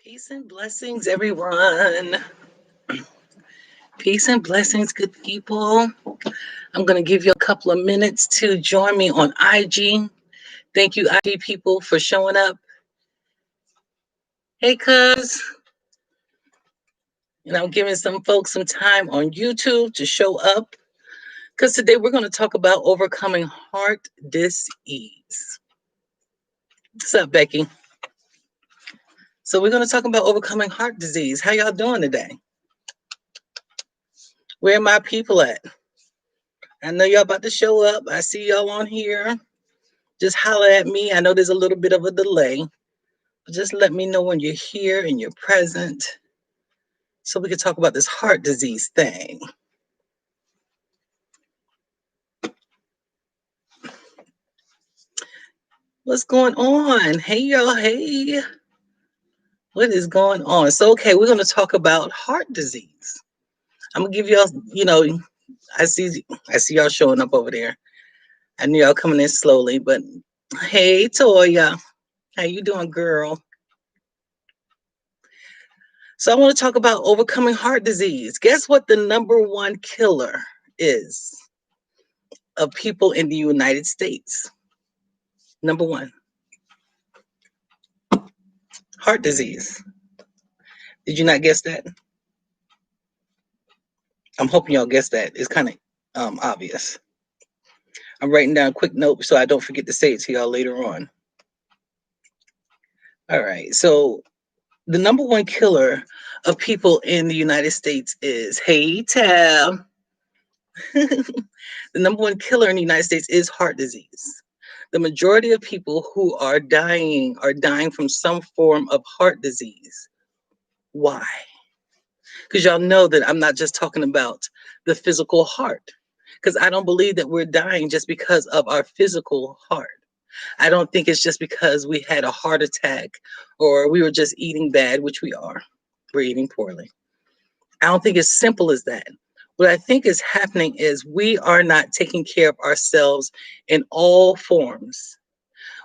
Peace and blessings, everyone. Peace and blessings, good people. I'm going to give you a couple of minutes to join me on IG. Thank you, IG people, for showing up. Hey, cuz. And I'm giving some folks some time on YouTube to show up because today we're going to talk about overcoming heart disease. What's up, Becky? So, we're going to talk about overcoming heart disease. How y'all doing today? Where are my people at? I know y'all about to show up. I see y'all on here. Just holler at me. I know there's a little bit of a delay, but just let me know when you're here and you're present so we can talk about this heart disease thing. What's going on? Hey, y'all. Hey. What is going on? So, okay, we're going to talk about heart disease. I'm going to give y'all, I see y'all showing up over there. I knew y'all coming in slowly, but hey, Toya. How you doing, girl? So I want to talk about overcoming heart disease. Guess what the number one killer is of people in the United States? Number one, heart disease. Did you not guess that? I'm hoping y'all guessed that. It's kind of obvious. I'm writing down a quick note so I don't forget to say it to y'all later on. All right. So the number one killer of people in the United States is, hey, Tab. The number one killer in the United States is heart disease. The majority of people who are dying from some form of heart disease. Why? Because y'all know that I'm not just talking about the physical heart. Because I don't believe that we're dying just because of our physical heart. I don't think it's just because we had a heart attack or we were just eating bad, which we are. We're eating poorly. I don't think it's simple as that. What I think is happening is we are not taking care of ourselves in all forms.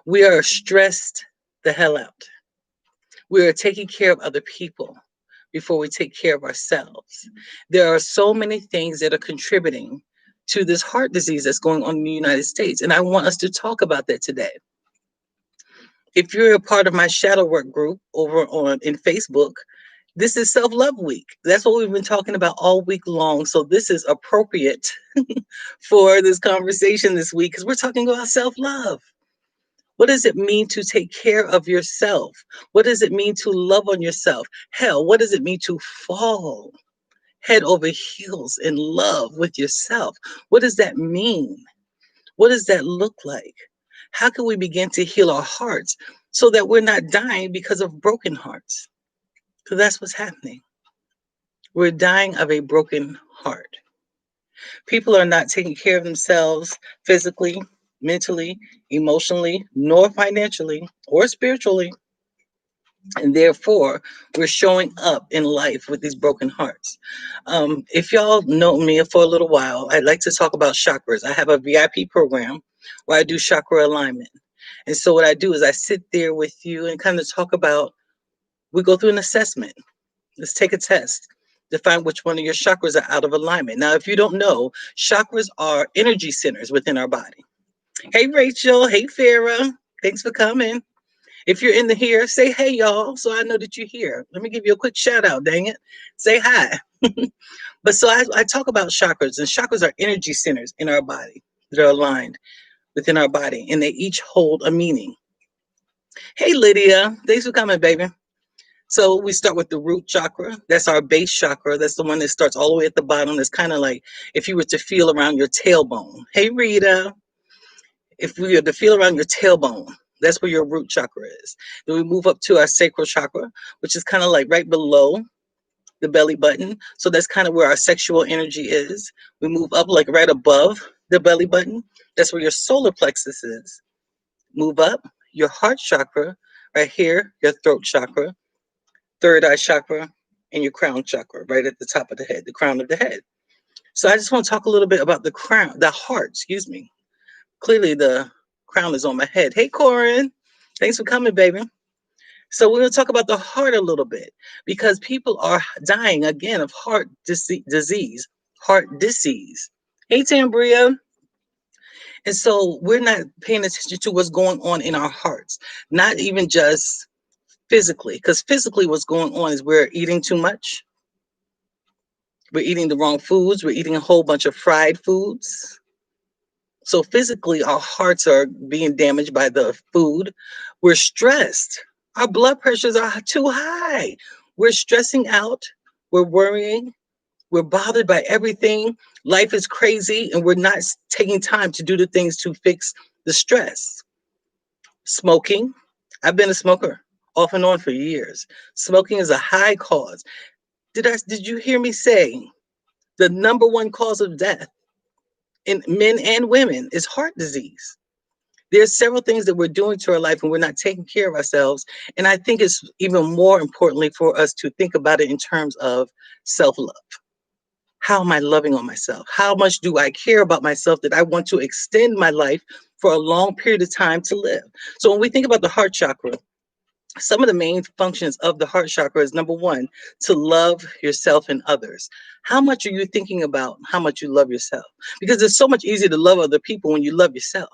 We are stressed the hell out. We are taking care of other people before we take care of ourselves. There are so many things that are contributing to this heart disease that's going on in the United States. And I want us to talk about that today. If you're a part of my shadow work group over on in Facebook, this is self-love week. That's what we've been talking about all week long. So this is appropriate for this conversation this week because we're talking about self-love. What does it mean to take care of yourself? What does it mean to love on yourself? Hell, what does it mean to fall head over heels in love with yourself? What does that mean? What does that look like? How can we begin to heal our hearts so that we're not dying because of broken hearts? Because that's what's happening. We're dying of a broken heart. People are not taking care of themselves physically, mentally, emotionally, nor financially or spiritually. And therefore, we're showing up in life with these broken hearts. If y'all know me for a little while, I'd like to talk about chakras. I have a VIP program where I do chakra alignment. And so what I do is I sit there with you and kind of talk about, we go through an assessment. Let's take a test to find which one of your chakras are out of alignment. Now, if you don't know, chakras are energy centers within our body. Hey, Rachel. Hey, Farah. Thanks for coming. If you're in the here, say hey, y'all, so I know that you're here. Let me give you a quick shout out, dang it. Say hi. But so I talk about chakras, and chakras are energy centers in our body that are aligned within our body, and they each hold a meaning. Hey, Lydia. Thanks for coming, baby. So we start with the root chakra. That's our base chakra. That's the one that starts all the way at the bottom. That's kind of like if you were to feel around your tailbone. Hey, Rita. If we were to feel around your tailbone, that's where your root chakra is. Then we move up to our sacral chakra, which is kind of like right below the belly button. So that's kind of where our sexual energy is. We move up like right above the belly button. That's where your solar plexus is. Move up your heart chakra, right here, your throat chakra, third eye chakra, and your crown chakra, right at the top of the head, the crown of the head. So I just want to talk a little bit about the crown, the heart, excuse me. Clearly the crown is on my head. Hey, Corin. Thanks for coming, baby. So we're going to talk about the heart a little bit because people are dying again of disease, heart disease. Hey, Tambria. And so we're not paying attention to what's going on in our hearts, not even just physically, because physically what's going on is we're eating too much. We're eating the wrong foods. We're eating a whole bunch of fried foods. So physically, our hearts are being damaged by the food. We're stressed. Our blood pressures are too high. We're stressing out. We're worrying. We're bothered by everything. Life is crazy, and we're not taking time to do the things to fix the stress. Smoking. I've been a smoker off and on for years. Smoking is a high cause. Did you hear me say the number one cause of death in men and women is heart disease? There's several things that we're doing to our life and we're not taking care of ourselves. And I think it's even more importantly for us to think about it in terms of self-love. How am I loving on myself? How much do I care about myself that I want to extend my life for a long period of time to live? So when we think about the heart chakra, some of the main functions of the heart chakra is number one, to love yourself and others. How much are you thinking about how much you love yourself? Because it's so much easier to love other people when you love yourself.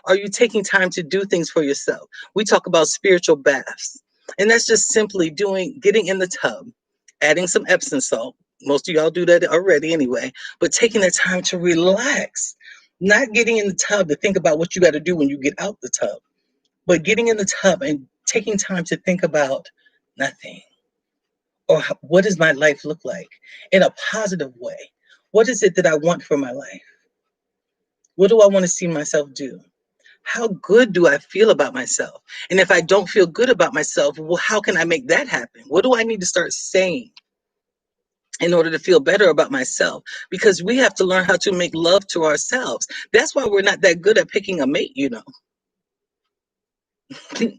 Are you taking time to do things for yourself? We talk about spiritual baths, and that's just simply getting in the tub, adding some Epsom salt. Most of y'all do that already anyway, but taking that time to relax, not getting in the tub to think about what you got to do when you get out the tub, but getting in the tub and taking time to think about nothing or what does my life look like in a positive way? What is it that I want for my life? What do I want to see myself do? How good do I feel about myself? And if I don't feel good about myself, well, how can I make that happen? What do I need to start saying in order to feel better about myself? Because we have to learn how to make love to ourselves. That's why we're not that good at picking a mate, you know.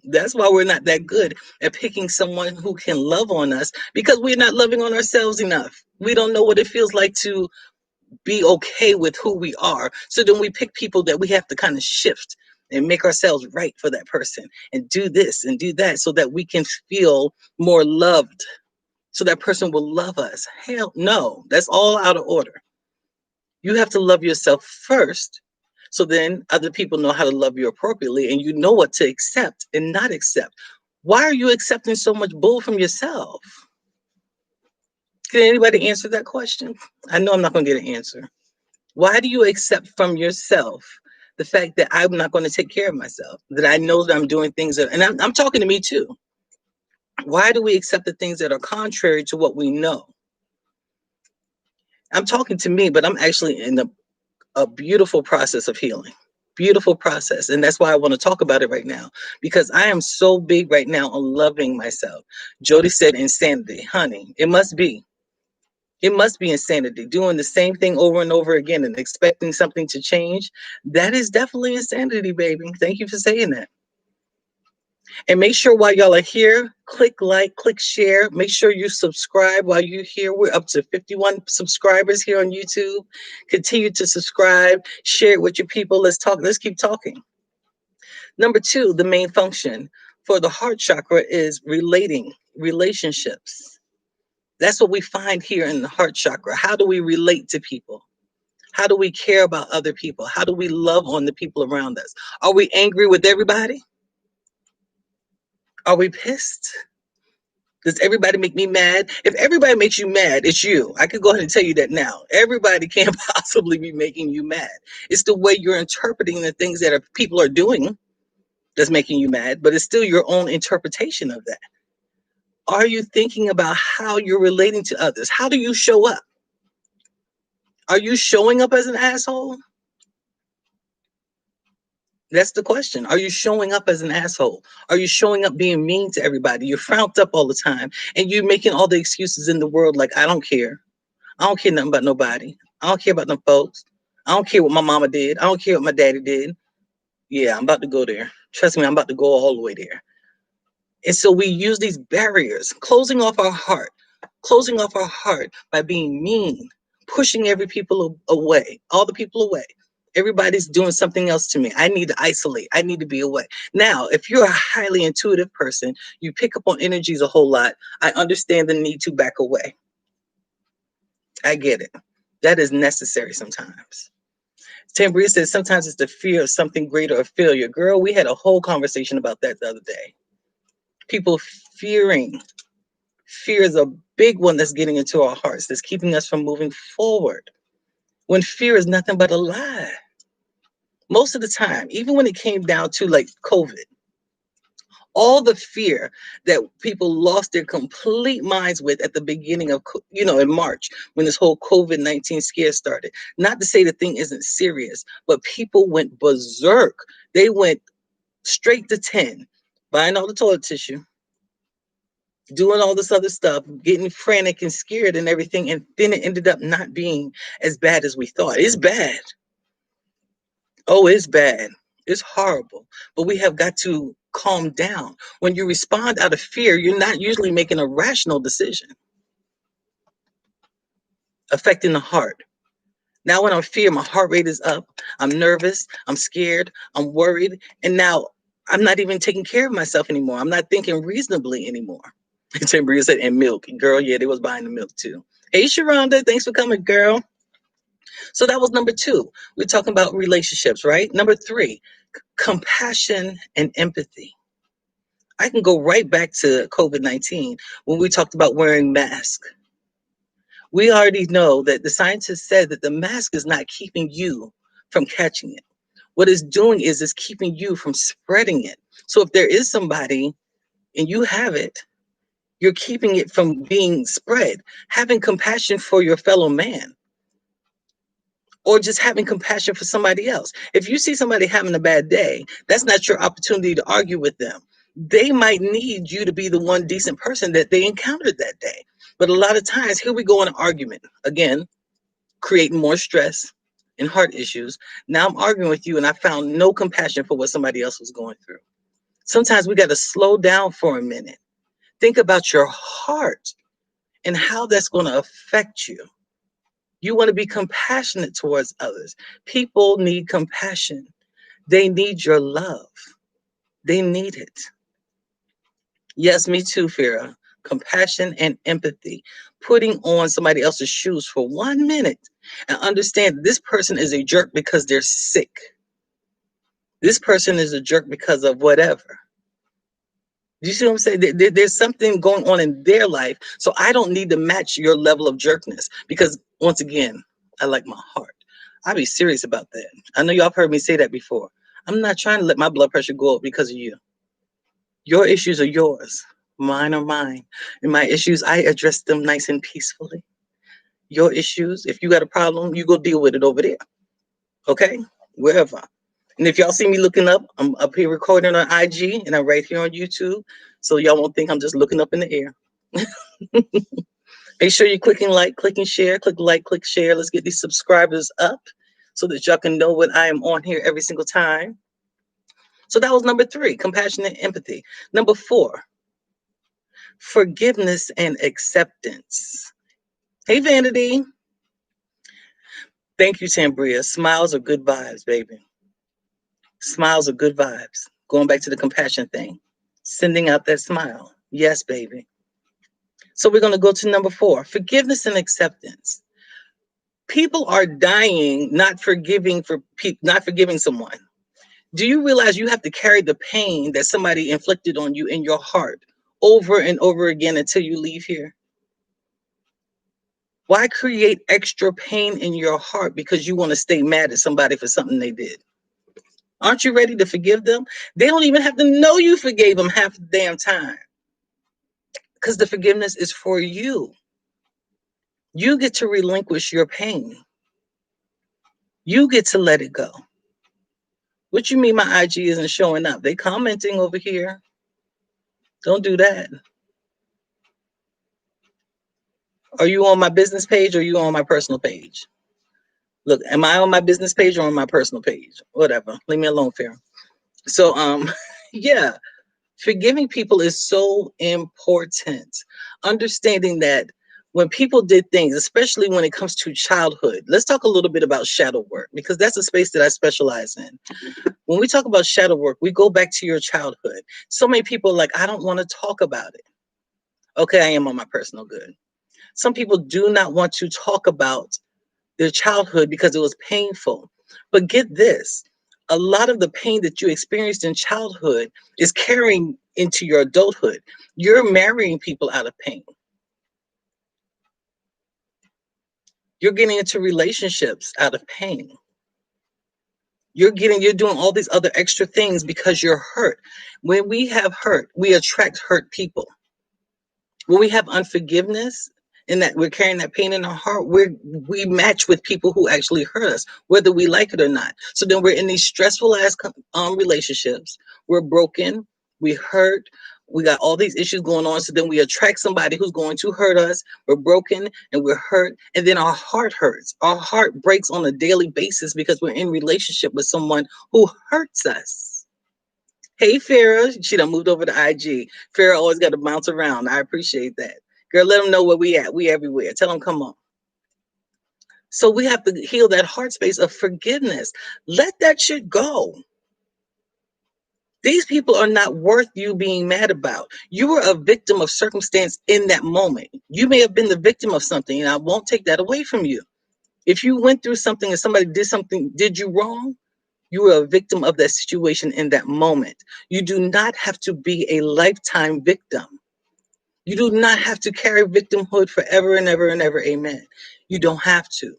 That's why we're not that good at picking someone who can love on us because we're not loving on ourselves enough. We don't know what it feels like to be okay with who we are. So then we pick people that we have to kind of shift and make ourselves right for that person and do this and do that so that we can feel more loved. So that person will love us. Hell no, that's all out of order. You have to love yourself first. So then other people know how to love you appropriately and you know what to accept and not accept. Why are you accepting so much bull from yourself? Can anybody answer that question? I know I'm not going to get an answer. Why do you accept from yourself the fact that I'm not going to take care of myself, that I know that I'm doing things that, and I'm talking to me too. Why do we accept the things that are contrary to what we know? I'm talking to me, but I'm actually in a beautiful process of healing. Beautiful process. And that's why I want to talk about it right now because I am so big right now on loving myself. Jody said insanity. Honey, it must be. It must be insanity. Doing the same thing over and over again and expecting something to change. That is definitely insanity, baby. Thank you for saying that. And make sure while y'all are here, click like, click share. Make sure you subscribe while you're here. We're up to 51 subscribers here on YouTube. Continue to subscribe, share it with your people. Let's talk. Let's keep talking. Number two, the main function for the heart chakra is relationships. That's what we find here in the heart chakra. How do we relate to people? How do we care about other people? How do we love on the people around us? Are we angry with everybody? Are we pissed? Does everybody make me mad? If everybody makes you mad, it's you. I could go ahead and tell you that now. Everybody can't possibly be making you mad. It's the way you're interpreting the things that people are doing that's making you mad, but it's still your own interpretation of that. Are you thinking about how you're relating to others? How do you show up? Are you showing up as an asshole? That's the question. Are you showing up as an asshole? Are you showing up being mean to everybody? You're frowned up all the time and you're making all the excuses in the world like, I don't care. I don't care nothing about nobody. I don't care about them folks. I don't care what my mama did. I don't care what my daddy did. Yeah, I'm about to go there. Trust me, I'm about to go all the way there. And so we use these barriers, closing off our heart by being mean, pushing every people away, all the people away. Everybody's doing something else to me. I need to isolate. I need to be away. Now, if you're a highly intuitive person, you pick up on energies a whole lot. I understand the need to back away. I get it. That is necessary sometimes. Tambria says sometimes it's the fear of something greater or failure. Girl, we had a whole conversation about that the other day. People fearing. Fear is a big one that's getting into our hearts, that's keeping us from moving forward. When fear is nothing but a lie. Most of the time, even when it came down to like COVID, all the fear that people lost their complete minds with at the beginning of, in March, when this whole COVID-19 scare started. Not to say the thing isn't serious, but people went berserk. They went straight to 10, buying all the toilet tissue, doing all this other stuff, getting frantic and scared and everything. And then it ended up not being as bad as we thought. It's bad. Oh, it's bad. It's horrible. But we have got to calm down. When you respond out of fear, you're not usually making a rational decision affecting the heart. Now, when I'm fear, my heart rate is up. I'm nervous. I'm scared. I'm worried. And now I'm not even taking care of myself anymore. I'm not thinking reasonably anymore. Tambria said, and milk. Girl, yeah, they was buying the milk too. Hey, Sharonda, thanks for coming, girl. So that was number 2. We're talking about relationships, right? Number 3, compassion and empathy. I can go right back to COVID-19 when we talked about wearing masks. We already know that the scientists said that the mask is not keeping you from catching it. What it's doing is keeping you from spreading it. So if there is somebody and you have it, you're keeping it from being spread. Having compassion for your fellow man, or just having compassion for somebody else. If you see somebody having a bad day, that's not your opportunity to argue with them. They might need you to be the one decent person that they encountered that day. But a lot of times, here we go in an argument. Again, creating more stress and heart issues. Now I'm arguing with you and I found no compassion for what somebody else was going through. Sometimes we got to slow down for a minute. Think about your heart and how that's going to affect you. You want to be compassionate towards others. People need compassion. They need your love. They need it. Yes, me too, Farah. Compassion and empathy. Putting on somebody else's shoes for 1 minute and understand this person is a jerk because they're sick. This person is a jerk because of whatever. Do you see what I'm saying? There's something going on in their life. So I don't need to match your level of jerkness because, once again, I like my heart. I'll be serious about that. I know y'all have heard me say that before. I'm not trying to let my blood pressure go up because of you. Your issues are yours. Mine are mine. And my issues, I address them nice and peacefully. Your issues, if you got a problem, you go deal with it over there. Okay? Wherever. And if y'all see me looking up, I'm up here recording on IG and I'm right here on YouTube. So y'all won't think I'm just looking up in the air. Make sure you're clicking like, clicking share, click like, click share. Let's get these subscribers up so that y'all can know when I am on here every single time. So that was number 3, compassion and empathy. Number 4, forgiveness and acceptance. Hey, Vanity. Thank you, Tambria. Smiles are good vibes, baby. Smiles are good vibes. Going back to the compassion thing. Sending out that smile. Yes, baby. So we're going to go to number 4, forgiveness and acceptance. People are dying not forgiving someone. Do you realize you have to carry the pain that somebody inflicted on you in your heart over and over again until you leave here? Why create extra pain in your heart because you want to stay mad at somebody for something they did? Aren't you ready to forgive them? They don't even have to know you forgave them half the damn time. Because the forgiveness is for you. You get to relinquish your pain. You get to let it go. What you mean my IG isn't showing up? They commenting over here. Don't do that. Are you on my business page or are you on my personal page? Look, am I on my business page or on my personal page? Whatever. Leave me alone, Farah. So, yeah, forgiving people is so important. Understanding that when people did things, especially when it comes to childhood, let's talk a little bit about shadow work because that's a space that I specialize in. When we talk about shadow work, we go back to your childhood. So many people are like, I don't want to talk about it. Okay, I am on my personal good. Some people do not want to talk about their childhood because it was painful. But get this, a lot of the pain that you experienced in childhood is carrying into your adulthood. You're marrying people out of pain. You're getting into relationships out of pain. You're doing all these other extra things because you're hurt. When we have hurt, we attract hurt people. When we have unforgiveness and that we're carrying that pain in our heart, we match with people who actually hurt us, whether we like it or not. So then we're in these stressful ass relationships. We're broken, we hurt, we got all these issues going on. So then we attract somebody who's going to hurt us. We're broken and we're hurt, and then our heart hurts. Our heart breaks on a daily basis because we're in relationship with someone who hurts us. Hey, Farah. She done moved over to IG. Farah always got to bounce around. I appreciate that. Girl, let them know where we at. We everywhere. Tell them, come on. So we have to heal that heart space of forgiveness. Let that shit go. These people are not worth you being mad about. You were a victim of circumstance in that moment. You may have been the victim of something, and I won't take that away from you. If you went through something and somebody did you wrong, you were a victim of that situation in that moment. You do not have to be a lifetime victim. You do not have to carry victimhood forever and ever and ever. Amen. You don't have to.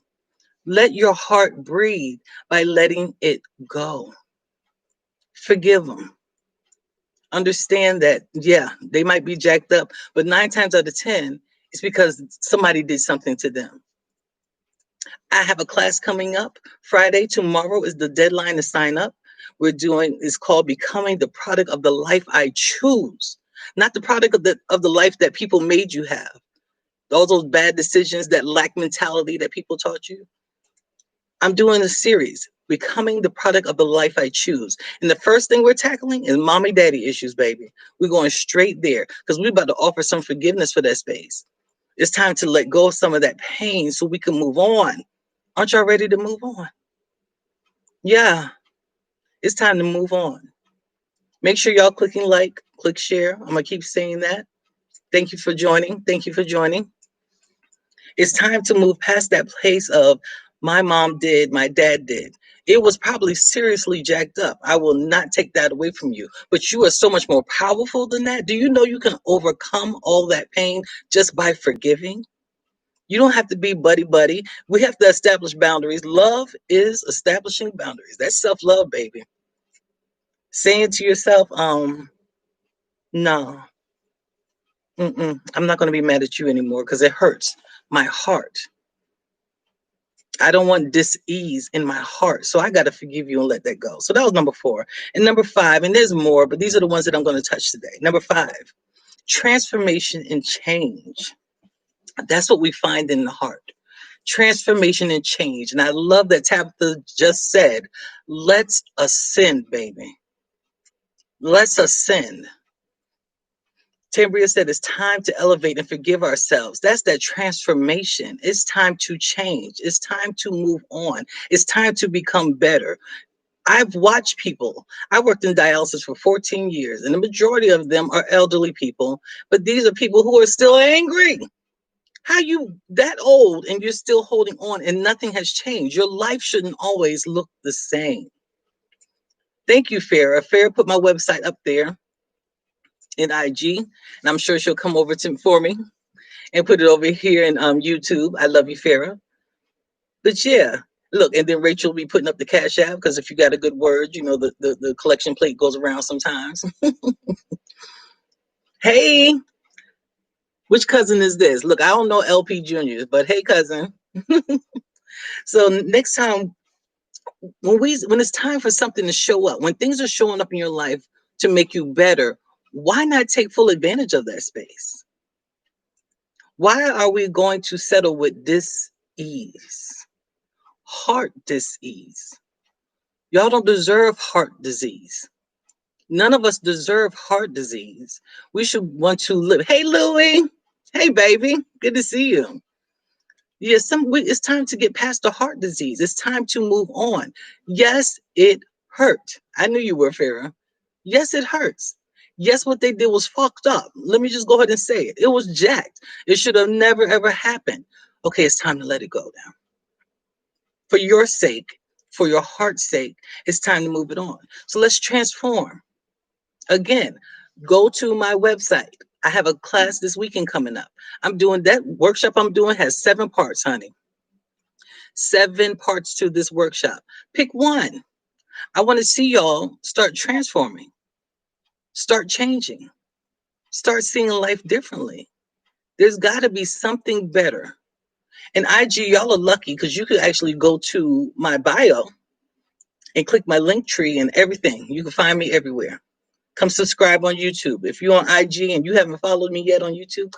Let your heart breathe by letting it go. Forgive them. Understand that, yeah, they might be jacked up, but 9 times out of 10, it's because somebody did something to them. I have a class coming up Friday. Tomorrow is the deadline to sign up. It's called Becoming the Product of the Life I Choose, not the product of the life that people made you have. All those bad decisions, that lack mentality that people taught you. I'm doing a series, Becoming the Product of the Life I Choose. And the first thing we're tackling is mommy daddy issues, baby. We're going straight there because we're about to offer some forgiveness for that space. It's time to let go of some of that pain so we can move on. Aren't y'all ready to move on? Yeah, it's time to move on. Make sure y'all clicking like, click share. I'm going to keep saying that. Thank you for joining. Thank you for joining. It's time to move past that place of my mom did, my dad did. It was probably seriously jacked up. I will not take that away from you. But you are so much more powerful than that. Do you know you can overcome all that pain just by forgiving? You don't have to be buddy buddy. We have to establish boundaries. Love is establishing boundaries. That's self-love, baby. Saying to yourself, no, I'm not going to be mad at you anymore because it hurts my heart. I don't want dis-ease in my heart. So I got to forgive you and let that go. So that was number 4. And number 5, and there's more, but these are the ones that I'm going to touch today. Number 5, transformation and change. That's what we find in the heart. Transformation and change. And I love that Tabitha just said, let's ascend, baby. Let's ascend. Tambria said it's time to elevate and forgive ourselves. That's that transformation. It's time to change. It's time to move on. It's time to become better. I've watched people. I worked in dialysis for 14 years, and the majority of them are elderly people, but these are people who are still angry. How you that old and you're still holding on and nothing has changed? Your life shouldn't always look the same. Thank you, Farah. Farah put my website up there in IG, and I'm sure she'll come over for me and put it over here in YouTube. I love you, Farah. But yeah, look, and then Rachel will be putting up the Cash App because if you got a good word, you know, the collection plate goes around sometimes. Hey, which cousin is this? Look, I don't know LP Juniors, but hey, cousin. So next time, when it's time for something to show up, when things are showing up in your life to make you better, why not take full advantage of that space? Why are we going to settle with dis-ease? Heart dis-ease. Y'all don't deserve heart disease. None of us deserve heart disease. We should want to live. Hey, Louie. Hey, baby, good to see you. Yes, it's time to get past the heart disease. It's time to move on. Yes, it hurt. I knew you were, Farah. Yes, it hurts. Yes, what they did was fucked up. Let me just go ahead and say it. It was jacked. It should have never, ever happened. Okay, it's time to let it go now. For your sake, for your heart's sake, it's time to move it on. So let's transform. Again, go to my website. I have a class this weekend coming up. I'm doing that workshop I'm doing has 7 parts, honey. 7 parts to this workshop. Pick one. I want to see y'all start transforming, start changing, start seeing life differently. There's got to be something better. And IG, y'all are lucky because you could actually go to my bio and click my link tree and everything. You can find me everywhere. Come subscribe on YouTube. If you're on IG and you haven't followed me yet on YouTube,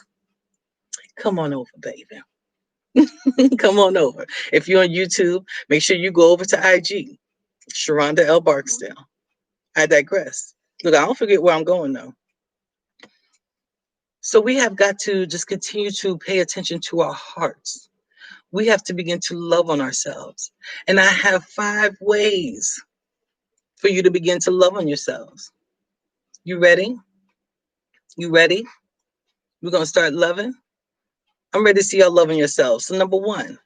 come on over, baby. Come on over. If you're on YouTube, make sure you go over to IG, Sharonda L. Barksdale. I digress. Look, I don't forget where I'm going though. So we have got to just continue to pay attention to our hearts. We have to begin to love on ourselves. And I have 5 ways for you to begin to love on yourselves. You ready? You ready? We're going to start loving. I'm ready to see y'all loving yourselves. So, number 1,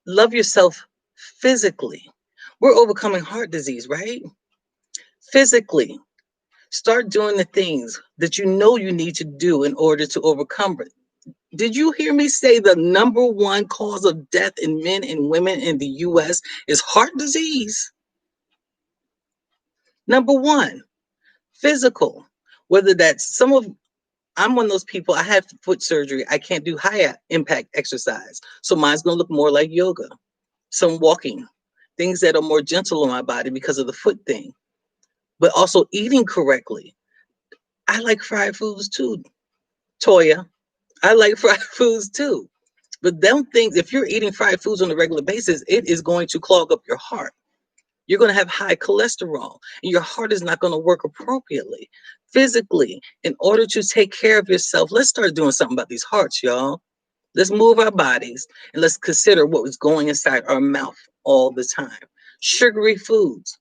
love yourself physically. We're overcoming heart disease, right? Physically, start doing the things that you know you need to do in order to overcome it. Did you hear me say the number 1 cause of death in men and women in the US is heart disease? Number 1, physical. Whether that's I'm one of those people, I had foot surgery. I can't do high impact exercise. So mine's going to look more like yoga, some walking, things that are more gentle on my body because of the foot thing, but also eating correctly. I like fried foods too, Toya. I like fried foods too. But them things, if you're eating fried foods on a regular basis, it is going to clog up your heart. You're going to have high cholesterol and your heart is not going to work appropriately. Physically, in order to take care of yourself, let's start doing something about these hearts, y'all. Let's move our bodies and let's consider what was going inside our mouth all the time. Sugary foods.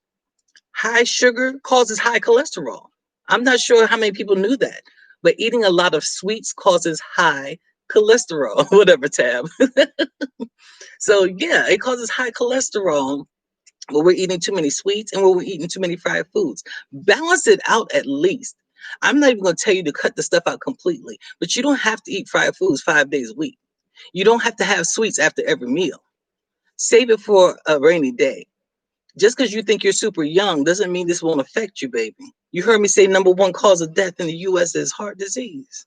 High sugar causes high cholesterol. I'm not sure how many people knew that, but eating a lot of sweets causes high cholesterol, whatever, Tab. So, yeah, it causes high cholesterol when we're eating too many sweets and when we're eating too many fried foods. Balance it out at least. I'm not even going to tell you to cut the stuff out completely, but you don't have to eat fried foods 5 days a week. You don't have to have sweets after every meal. Save it for a rainy day. Just because you think you're super young doesn't mean this won't affect you, baby. You heard me say number 1 cause of death in the US is heart disease.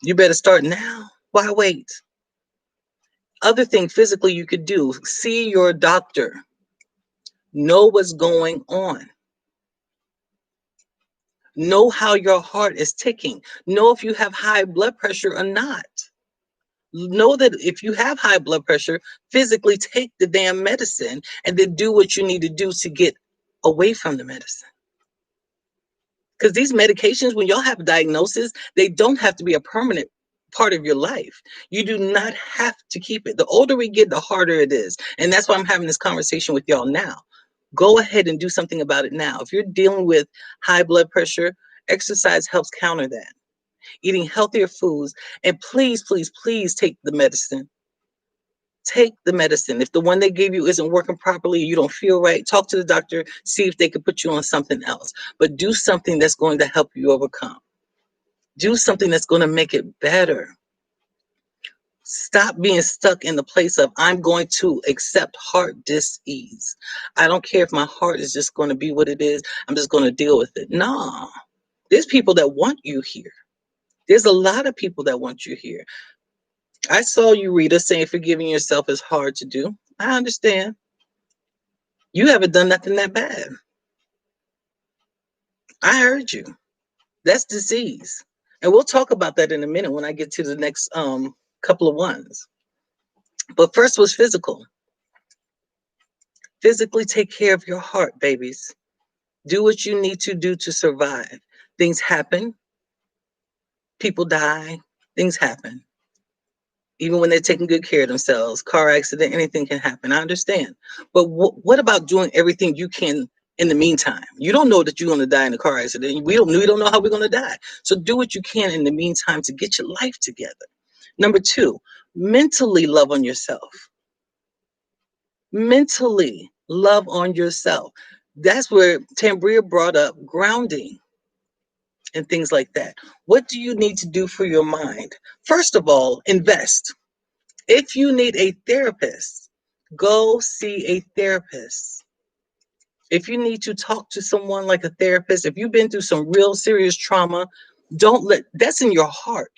You better start now. Why wait? Other thing physically you could do, see your doctor. Know what's going on. Know how your heart is ticking. Know if you have high blood pressure or not. Know that if you have high blood pressure, physically take the damn medicine and then do what you need to do to get away from the medicine. Because these medications, when y'all have a diagnosis, they don't have to be a permanent part of your life. You do not have to keep it. The older we get, the harder it is. And that's why I'm having this conversation with y'all now. Go ahead and do something about it now. If you're dealing with high blood pressure, exercise helps counter that. Eating healthier foods, and please, please, please take the medicine. Take the medicine. If the one they gave you isn't working properly, you don't feel right, talk to the doctor, see if they can put you on something else. But do something that's going to help you overcome. Do something that's going to make it better. Stop being stuck in the place of, I'm going to accept heart dis-ease. I don't care if my heart is just going to be what it is. I'm just going to deal with it. No. There's people that want you here. There's a lot of people that want you here. I saw you, Rita, saying forgiving yourself is hard to do. I understand. You haven't done nothing that bad. I heard you. That's disease. And we'll talk about that in a minute when I get to the next couple of ones. But first was physical. Physically take care of your heart, babies. Do what you need to do to survive. Things happen. People die, things happen. Even when they're taking good care of themselves, car accident, anything can happen. I understand. But what about doing everything you can in the meantime? You don't know that you're going to die in a car accident. We don't know how we're going to die. So do what you can in the meantime to get your life together. Number two, mentally love on yourself. Mentally love on yourself. That's where Tambria brought up grounding and things like that. What do you need to do for your mind? First of all, invest. If you need a therapist, go see a therapist. If you need to talk to someone like a therapist, if you've been through some real serious trauma, don't let that's in your heart.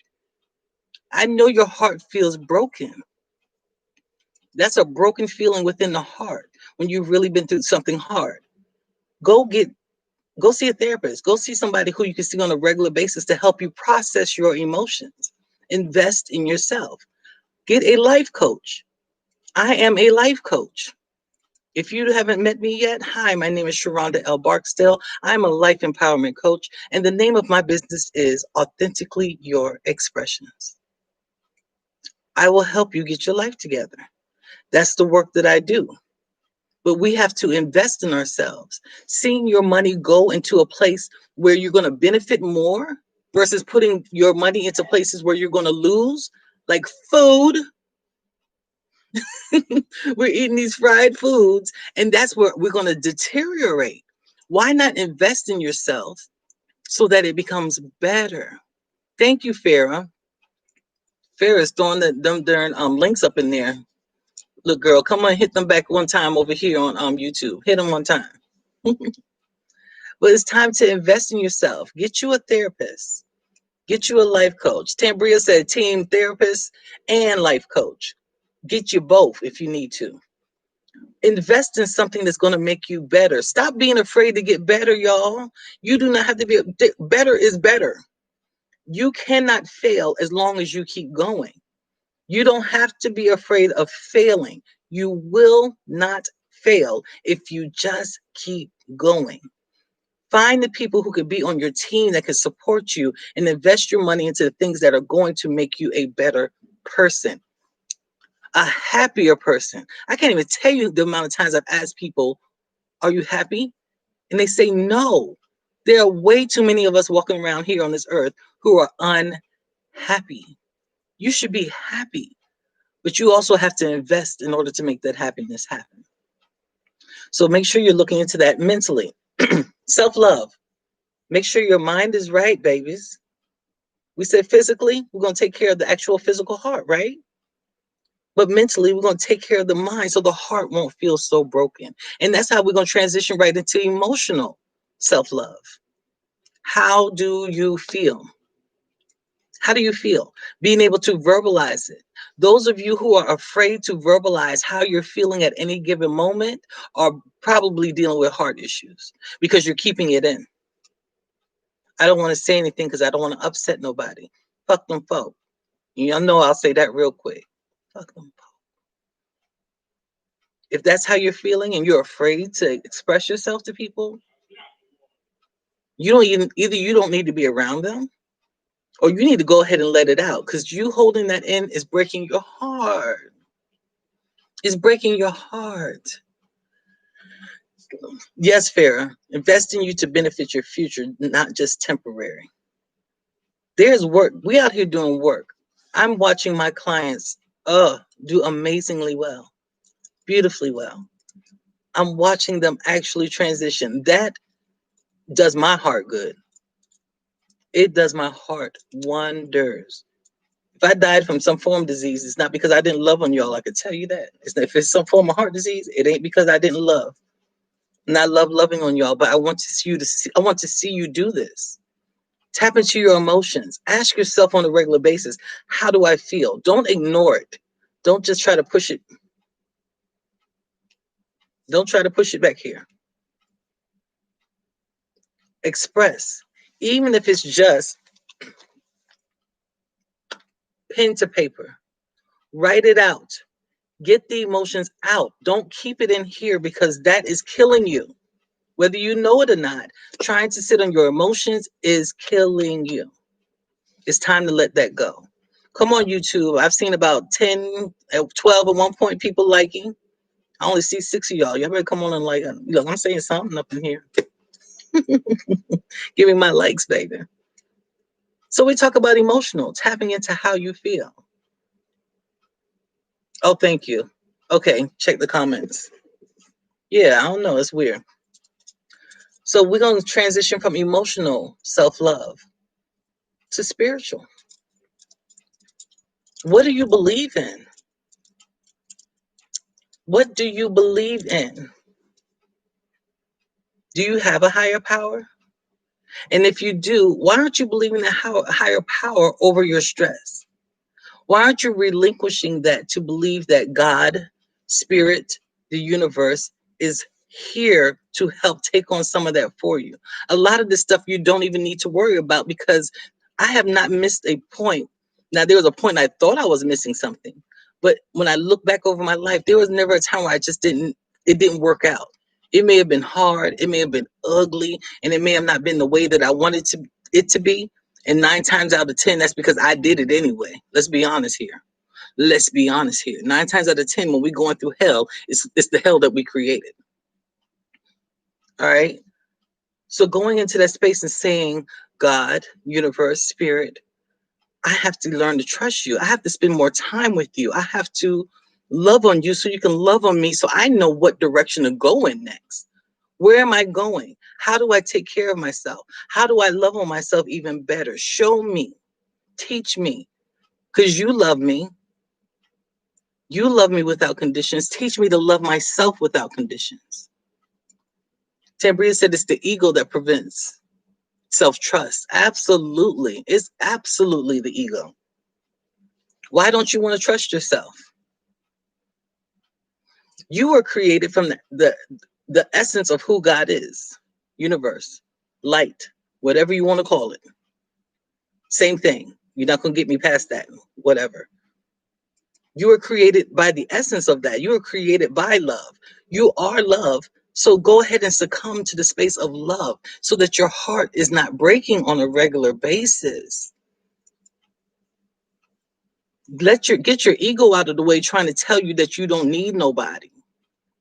I know your heart feels broken. That's a broken feeling within the heart when you've really been through something hard. Go get go see a therapist. Go see somebody who you can see on a regular basis to help you process your emotions. Invest in yourself. Get a life coach. I am a life coach. If you haven't met me yet, hi, my name is Sharonda L. Barksdale. I'm a life empowerment coach, and the name of my business is Authentically Your Expressions. I will help you get your life together. That's the work that I do. But we have to invest in ourselves. Seeing your money go into a place where you're going to benefit more versus putting your money into places where you're going to lose, like food. We're eating these fried foods, and that's where we're going to deteriorate. Why not invest in yourself so that it becomes better? Thank you, Farah. Farah's throwing them darn links up in there. Look, girl, come on, hit them back one time over here on YouTube. Hit them one time. But it's time to invest in yourself. Get you a therapist. Get you a life coach. Tambria said team therapist and life coach. Get you both if you need to. Invest in something that's going to make you better. Stop being afraid to get better, y'all. You do not have to be better is better. You cannot fail as long as you keep going. You don't have to be afraid of failing. You will not fail if you just keep going. Find the people who could be on your team that can support you and invest your money into the things that are going to make you a better person, a happier person. I can't even tell you the amount of times I've asked people, are you happy? And they say no. There are way too many of us walking around here on this earth who are unhappy. You should be happy, but you also have to invest in order to make that happiness happen. So make sure you're looking into that mentally. Self love. Make sure your mind is right, babies. We said physically, we're going to take care of the actual physical heart, right? But mentally, we're going to take care of the mind so the heart won't feel so broken. And that's how we're going to transition right into emotional self love. How do you feel? How do you feel? Being able to verbalize it. Those of you who are afraid to verbalize how you're feeling at any given moment are probably dealing with heart issues because you're keeping it in. I don't want to say anything because I don't want to upset nobody. Fuck them folk. Y'all know I'll say that real quick. Fuck them folk. If that's how you're feeling and you're afraid to express yourself to people, you don't even either you don't need to be around them or you need to go ahead and let it out because you holding that in is breaking your heart. It's breaking your heart. Yes, Farah, invest in you to benefit your future, not just temporary. There's work. We out here doing work. I'm watching my clients do amazingly well, beautifully well. I'm watching them actually transition. That does my heart good. It does my heart wonders. If I died from some form of disease, it's not because I didn't love on y'all. I could tell you that. If it's some form of heart disease, it ain't because I didn't love. And I love loving on y'all, but I want to see you to see. I want to see you do this. Tap into your emotions. Ask yourself on a regular basis, how do I feel? Don't ignore it. Don't just try to push it. Don't try to push it back here. Express, even if it's just pen to paper. Write it out. Get the emotions out. Don't keep it in here because that is killing you. Whether you know it or not, trying to sit on your emotions is killing you. It's time to let that go. Come on, YouTube. I've seen about 10, 12 at one point people liking. I only see 6 of y'all. Y'all better come on and like. Look, I'm saying something up in here. Give me my likes, baby. So we talk about emotional, tapping into how you feel. Oh, thank you. Okay, check the comments. Yeah, I don't know. It's weird. So we're going to transition from emotional self-love to spiritual. What do you believe in? What do you believe in? Do you have a higher power? And if you do, why aren't you believing the higher power over your stress? Why aren't you relinquishing that to believe that God, spirit, the universe is here to help take on some of that for you? A lot of this stuff you don't even need to worry about, because I have not missed a point. Now, there was a point I thought I was missing something, but when I look back over my life, there was never a time where it didn't work out. It may have been hard, it may have been ugly, and it may have not been the way that I wanted it to be. And 9 times out of 10, that's because I did it anyway. Let's be honest here. Let's be honest here. 9 times out of 10, when we're going through hell, it's the hell that we created. All right. So going into that space and saying, God, universe, spirit, I have to learn to trust you. I have to spend more time with you. I have to love on you so you can love on me, so I know what direction to go in next. Where am I going? How do I take care of myself? How do I love on myself even better? Show me, teach me, because you love me. You love me without conditions. Teach me to love myself without conditions. Tambria said it's the ego that prevents self-trust. Absolutely. It's absolutely the ego. Why don't you want to trust yourself? You were created from the essence of who God is. Universe, light, whatever you want to call it. Same thing. You're not going to get me past that. Whatever. You were created by the essence of that. You were created by love. You are love. So go ahead and succumb to the space of love so that your heart is not breaking on a regular basis. Get your ego out of the way trying to tell you that you don't need nobody.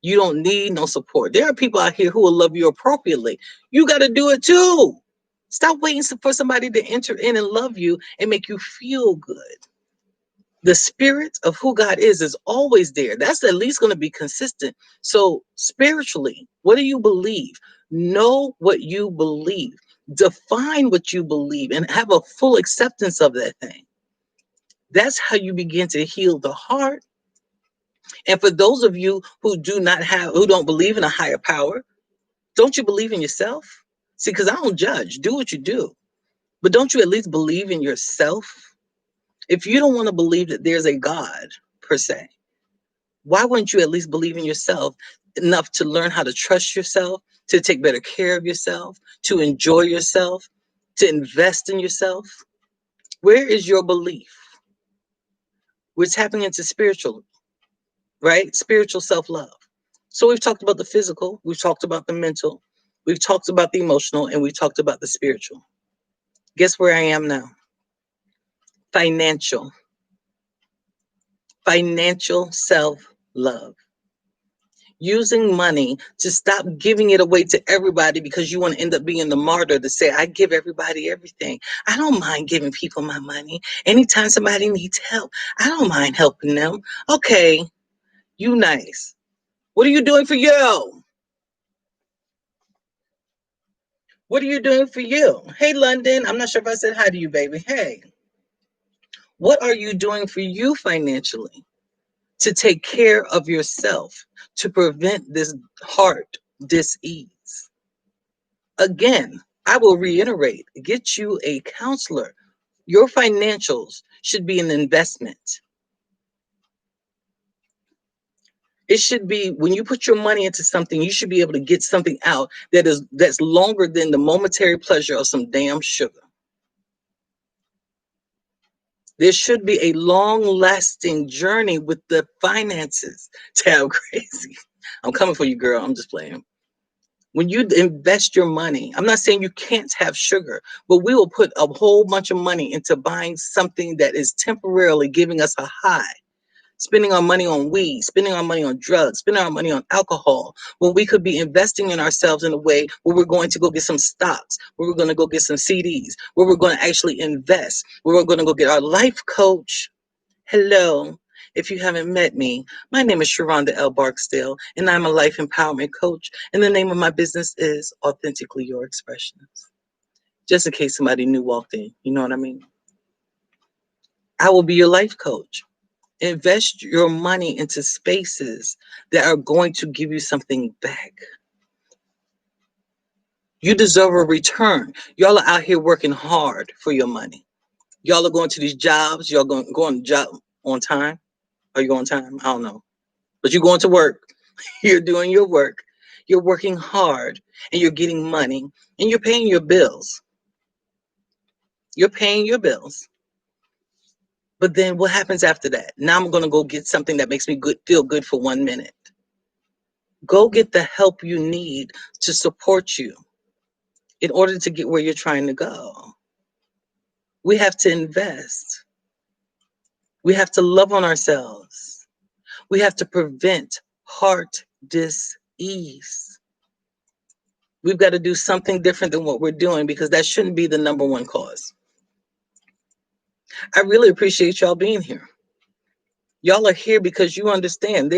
You don't need no support. There are people out here who will love you appropriately. You got to do it too. Stop waiting for somebody to enter in and love you and make you feel good. The spirit of who God is always there. That's at least going to be consistent. So spiritually, what do you believe? Know what you believe. Define what you believe and have a full acceptance of that thing. That's how you begin to heal the heart. And for those of you who don't believe in a higher power, don't you believe in yourself? See, because I don't judge. Do what you do. But don't you at least believe in yourself? If you don't want to believe that there's a God, per se, why wouldn't you at least believe in yourself enough to learn how to trust yourself, to take better care of yourself, to enjoy yourself, to invest in yourself? Where is your belief? We're tapping into spiritual, right? Spiritual self-love. So we've talked about the physical, we've talked about the mental, we've talked about the emotional, and we've talked about the spiritual. Guess where I am now? Financial. Financial self-love. Using money to stop giving it away to everybody because you want to end up being the martyr to say, I give everybody everything. I don't mind giving people my money. Anytime somebody needs help, I don't mind helping them. Okay, you nice. What are you doing for you? What are you doing for you? Hey, London. I'm not sure if I said hi to you, baby. Hey. What are you doing for you financially to take care of yourself, to prevent this heart dis-ease? Again, I will reiterate, get you a counselor. Your financials should be an investment. It should be, when you put your money into something, you should be able to get something out that's longer than the momentary pleasure of some damn sugar. There should be a long-lasting journey with the finances. Tab crazy. I'm coming for you, girl. I'm just playing. When you invest your money, I'm not saying you can't have sugar, but we will put a whole bunch of money into buying something that is temporarily giving us a high, spending our money on weed, spending our money on drugs, spending our money on alcohol, when we could be investing in ourselves in a way where we're going to go get some stocks, where we're going to go get some CDs, where we're going to actually invest, where we're going to go get our life coach. Hello. If you haven't met me, my name is Sharonda L. Barksdale, and I'm a life empowerment coach. And the name of my business is Authentically Your Expressions. Just in case somebody new walked in, you know what I mean? I will be your life coach. Invest your money into spaces that are going to give you something back. You deserve a return. Y'all are out here working hard for your money. Y'all are going to these jobs. Y'all going to job on time. Are you on time? I don't know. But you're going to work. You're doing your work. You're working hard and you're getting money and you're paying your bills. You're paying your bills. But then what happens after that? Now I'm going to go get something that makes me feel good for 1 minute. Go get the help you need to support you in order to get where you're trying to go. We have to invest. We have to love on ourselves. We have to prevent heart disease. We've got to do something different than what we're doing because that shouldn't be the number one cause. I really appreciate y'all being here. Y'all are here because you understand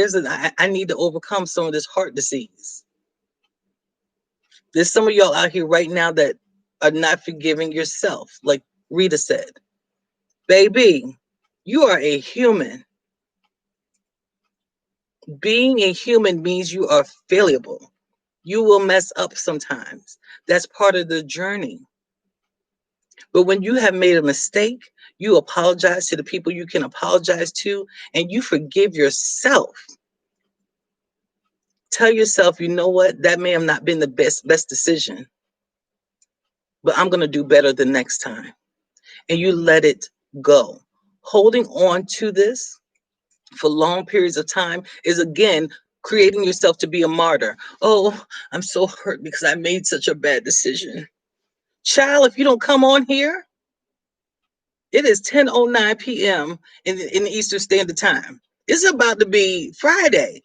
I need to overcome some of this heart disease. There's some of y'all out here right now that are not forgiving yourself. Like Rita said, baby, you are a human. Being a human means you are fallible. You will mess up sometimes. That's part of the journey. But when you have made a mistake, you apologize to the people you can apologize to, and you forgive yourself. Tell yourself, you know what? That may have not been the best decision, but I'm going to do better the next time. And you let it go. Holding on to this for long periods of time is, again, creating yourself to be a martyr. Oh, I'm so hurt because I made such a bad decision. Child, if you don't come on here, it is 10:09 p.m. in the Eastern Standard Time. It's about to be Friday,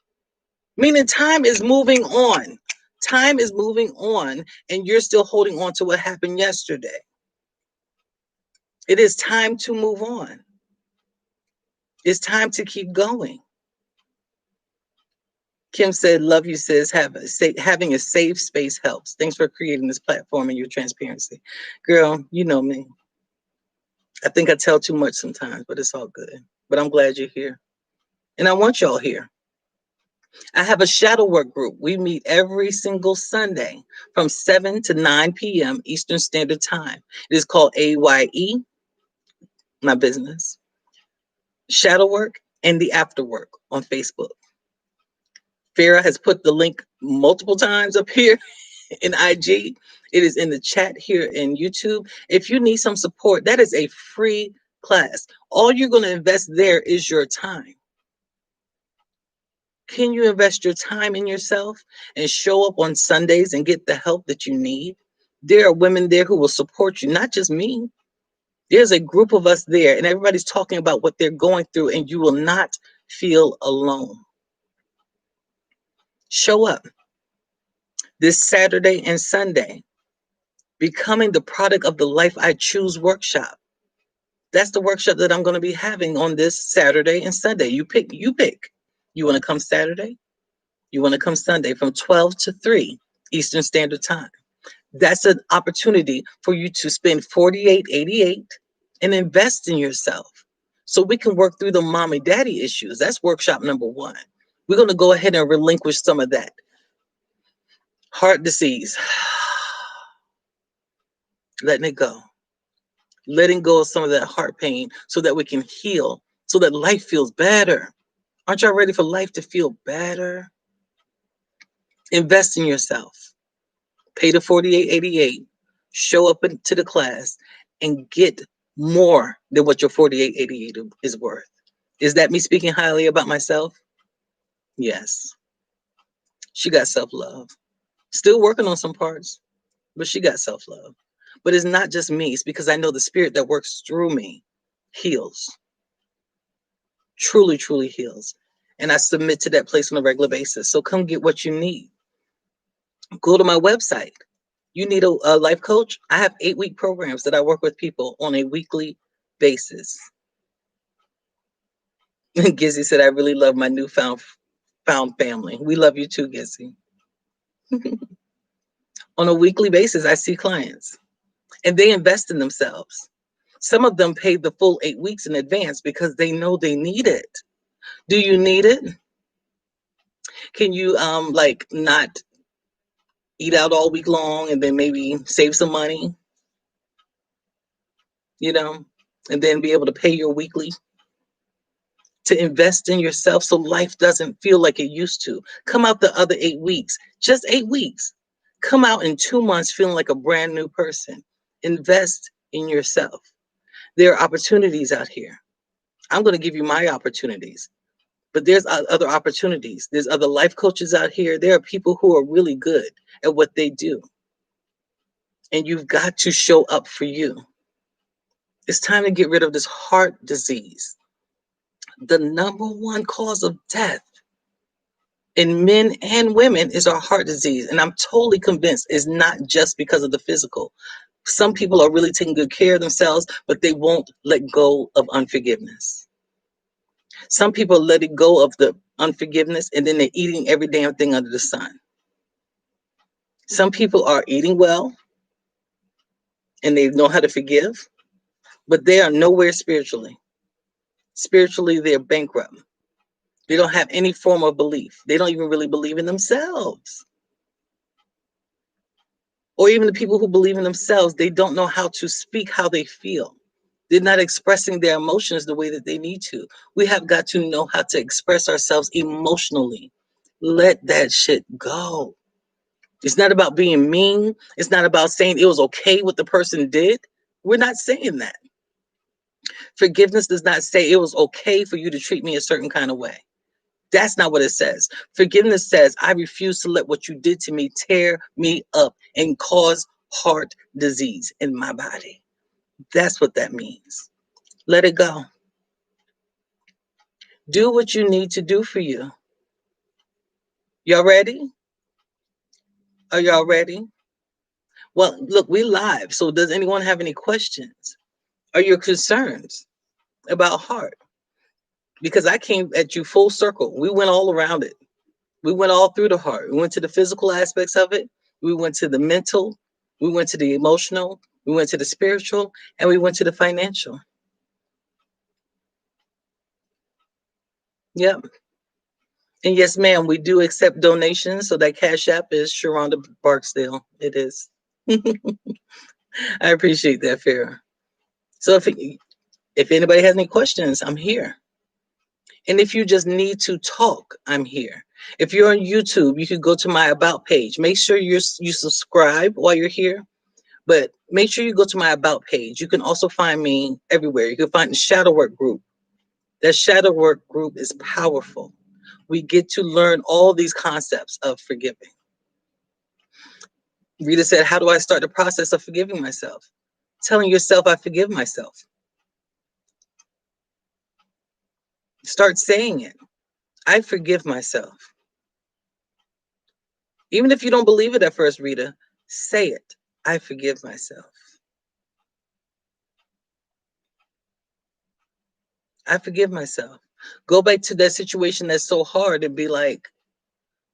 meaning time is moving on. Time is moving on, and you're still holding on to what happened yesterday. It is time to move on. It's time to keep going. Kim said, love you, sis. Having a safe space helps. Thanks for creating this platform and your transparency. Girl, you know me. I think I tell too much sometimes, but it's all good. But I'm glad you're here. And I want y'all here. I have a shadow work group. We meet every single Sunday from 7 to 9 p.m. Eastern Standard Time. It is called AYE, my business, Shadow Work, and the After Work on Facebook. Farah has put the link multiple times up here in IG. It is in the chat here in YouTube. If you need some support, that is a free class. All you're going to invest there is your time. Can you invest your time in yourself and show up on Sundays and get the help that you need? There are women there who will support you, not just me. There's a group of us there, and everybody's talking about what they're going through, and you will not feel alone. Show up this Saturday and Sunday. Becoming the Product of the Life I Choose workshop. That's the workshop that I'm going to be having on this Saturday and Sunday. You pick. You want to come Saturday? You want to come Sunday from 12 to 3 Eastern Standard Time. That's an opportunity for you to spend $48.88 and invest in yourself so we can work through the mommy daddy issues. That's workshop number 1. We're going to go ahead and relinquish some of that. Heart disease. Letting it go. Letting go of some of that heart pain so that we can heal, so that life feels better. Aren't y'all ready for life to feel better? Invest in yourself. Pay the $48.88. Show up to the class and get more than what your $48.88 is worth. Is that me speaking highly about myself? Yes. She got self-love. Still working on some parts, but she got self-love. But it's not just me, it's because I know the spirit that works through me heals, truly, truly heals. And I submit to that place on a regular basis. So come get what you need. Go to my website. You need a life coach? I have 8-week programs that I work with people on a weekly basis. Gizzy said, I really love my newfound found family. We love you too, Gizzy. On a weekly basis, I see clients and they invest in themselves. Some of them pay the full 8 weeks in advance because they know they need it. Do you need it? Can you like not eat out all week long and then maybe save some money, you know, and then be able to pay your weekly to invest in yourself so life doesn't feel like it used to. Come out the other 8 weeks, just 8 weeks. Come out in 2 months feeling like a brand new person. Invest in yourself. There are opportunities out here. I'm going to give you my opportunities, but there's other opportunities. There's other life coaches out here. There are people who are really good at what they do. And you've got to show up for you. It's time to get rid of this heart disease. The number one cause of death in men and women is our heart disease. And I'm totally convinced it's not just because of the physical. Some people are really taking good care of themselves, but they won't let go of unforgiveness. Some people let it go of the unforgiveness and then they're eating every damn thing under the sun. Some people are eating well and they know how to forgive, but they are nowhere spiritually. Spiritually, they're bankrupt. They don't have any form of belief. They don't even really believe in themselves. Or even the people who believe in themselves, they don't know how to speak how they feel. They're not expressing their emotions the way that they need to. We have got to know how to express ourselves emotionally. Let that shit go. It's not about being mean. It's not about saying it was okay what the person did. We're not saying that. Forgiveness does not say it was okay for you to treat me a certain kind of way. That's not what it says. Forgiveness says, I refuse to let what you did to me tear me up and cause heart disease in my body. That's what that means. Let it go. Do what you need to do for you. Y'all ready? Are y'all ready? Well, look, we live. So does anyone have any questions? Are your concerns about heart? Because I came at you full circle. We went all around it. We went all through the heart. We went to the physical aspects of it. We went to the mental. We went to the emotional. We went to the spiritual. And we went to the financial. Yep. And yes, ma'am, we do accept donations. So that Cash App is Sharonda Barksdale. It is. I appreciate that, Farrah. So if anybody has any questions, I'm here. And if you just need to talk, I'm here. If you're on YouTube, you can go to my About page. Make sure you subscribe while you're here, but make sure you go to my About page. You can also find me everywhere. You can find the Shadow Work group. That Shadow Work group is powerful. We get to learn all these concepts of forgiving. Rita said, how do I start the process of forgiving myself? Telling yourself, I forgive myself. Start saying it. I forgive myself. Even if you don't believe it at first, Rita, say it. I forgive myself. I forgive myself. Go back to that situation that's so hard and be like,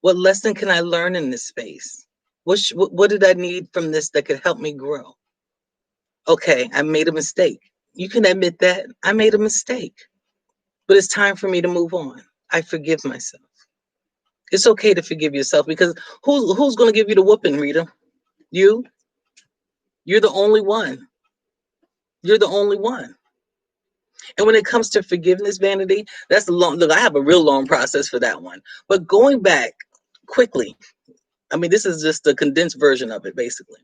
what lesson can I learn in this space? What did I need from this that could help me grow? Okay, I made a mistake. You can admit that. I made a mistake. But it's time for me to move on. I forgive myself. It's okay to forgive yourself because who's going to give you the whooping, Rita? You? You're the only one. You're the only one. And when it comes to forgiveness, Vanity, that's a long look. I have a real long process for that one. But going back quickly, I mean, this is just the condensed version of it, basically.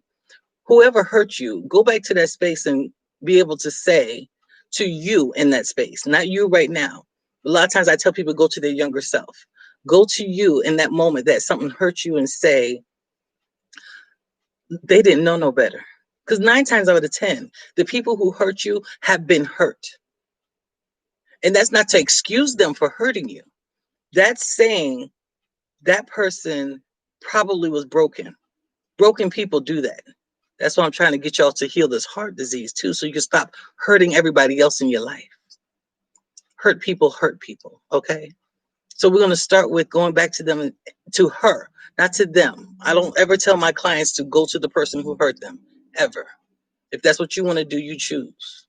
Whoever hurt you, go back to that space and be able to say to you in that space, not you right now. A lot of times I tell people go to their younger self. Go to you in that moment that something hurt you and say, They didn't know no better. Because 9 times out of 10, the people who hurt you have been hurt. And that's not to excuse them for hurting you. That's saying that person probably was broken. Broken people do that. That's why I'm trying to get y'all to heal this heart disease too, so you can stop hurting everybody else in your life. Hurt people, okay? So we're going to start with going back to them, to her, not to them. I don't ever tell my clients to go to the person who hurt them, ever. If that's what you want to do, you choose.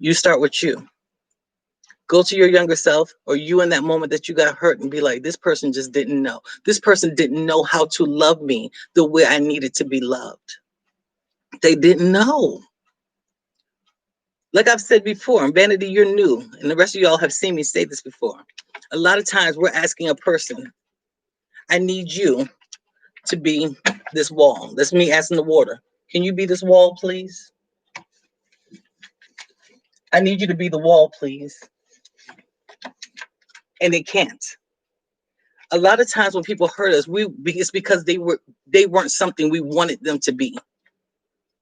You start with you. Go to your younger self, or you in that moment that you got hurt, and be like, this person just didn't know. This person didn't know how to love me the way I needed to be loved. They didn't know. Like I've said before, and Vanity, you're new, and the rest of y'all have seen me say this before. A lot of times we're asking a person, I need you to be this wall. That's me asking the water. Can you be this wall, please? I need you to be the wall, please. And they can't. A lot of times when people hurt us, it's because they weren't something we wanted them to be.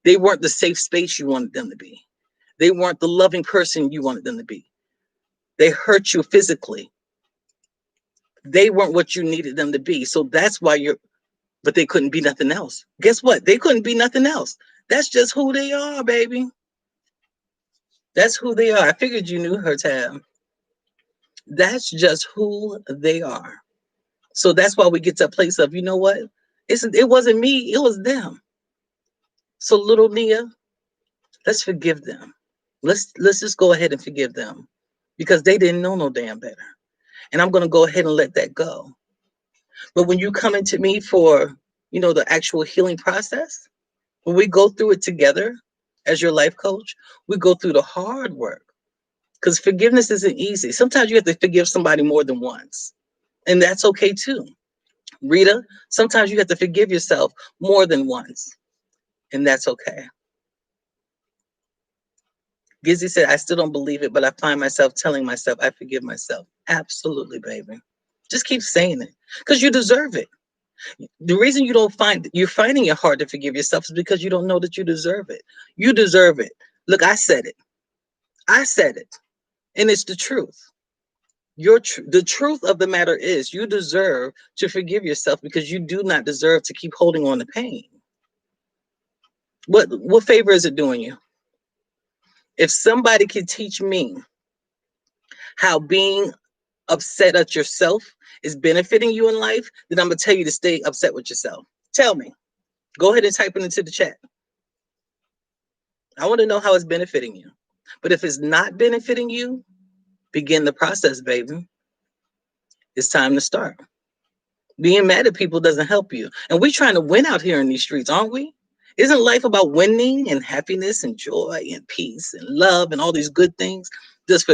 They weren't the safe space you wanted them to be. They weren't the loving person you wanted them to be. They hurt you physically. They weren't what you needed them to be. So that's why but they couldn't be nothing else. Guess what? They couldn't be nothing else. That's just who they are, baby. That's who they are. I figured you knew her, Tab. That's just who they are. So that's why we get to a place of, you know what? It wasn't me, it was them. So little Nia, let's forgive them. Let's just go ahead and forgive them, because they didn't know no damn better. And I'm gonna go ahead and let that go. But when you come into me for, the actual healing process, when we go through it together as your life coach, we go through the hard work. Because forgiveness isn't easy. Sometimes you have to forgive somebody more than once. And that's okay too. Rita, sometimes you have to forgive yourself more than once. And that's okay. Gizzy said, I still don't believe it, but I find myself telling myself I forgive myself. Absolutely, baby. Just keep saying it, because you deserve it. The reason you're finding it hard to forgive yourself is because you don't know that you deserve it. You deserve it. Look, I said it. I said it. And it's the truth. The truth of the matter is you deserve to forgive yourself, because you do not deserve to keep holding on to pain. What favor is it doing you? If somebody could teach me how being upset at yourself is benefiting you in life, then I'm going to tell you to stay upset with yourself. Tell me. Go ahead and type it into the chat. I want to know how it's benefiting you. But if it's not benefiting you, begin the process, baby. It's time to start. Being mad at people doesn't help you. And we're trying to win out here in these streets, aren't we? Isn't life about winning and happiness and joy and peace and love and all these good things? Does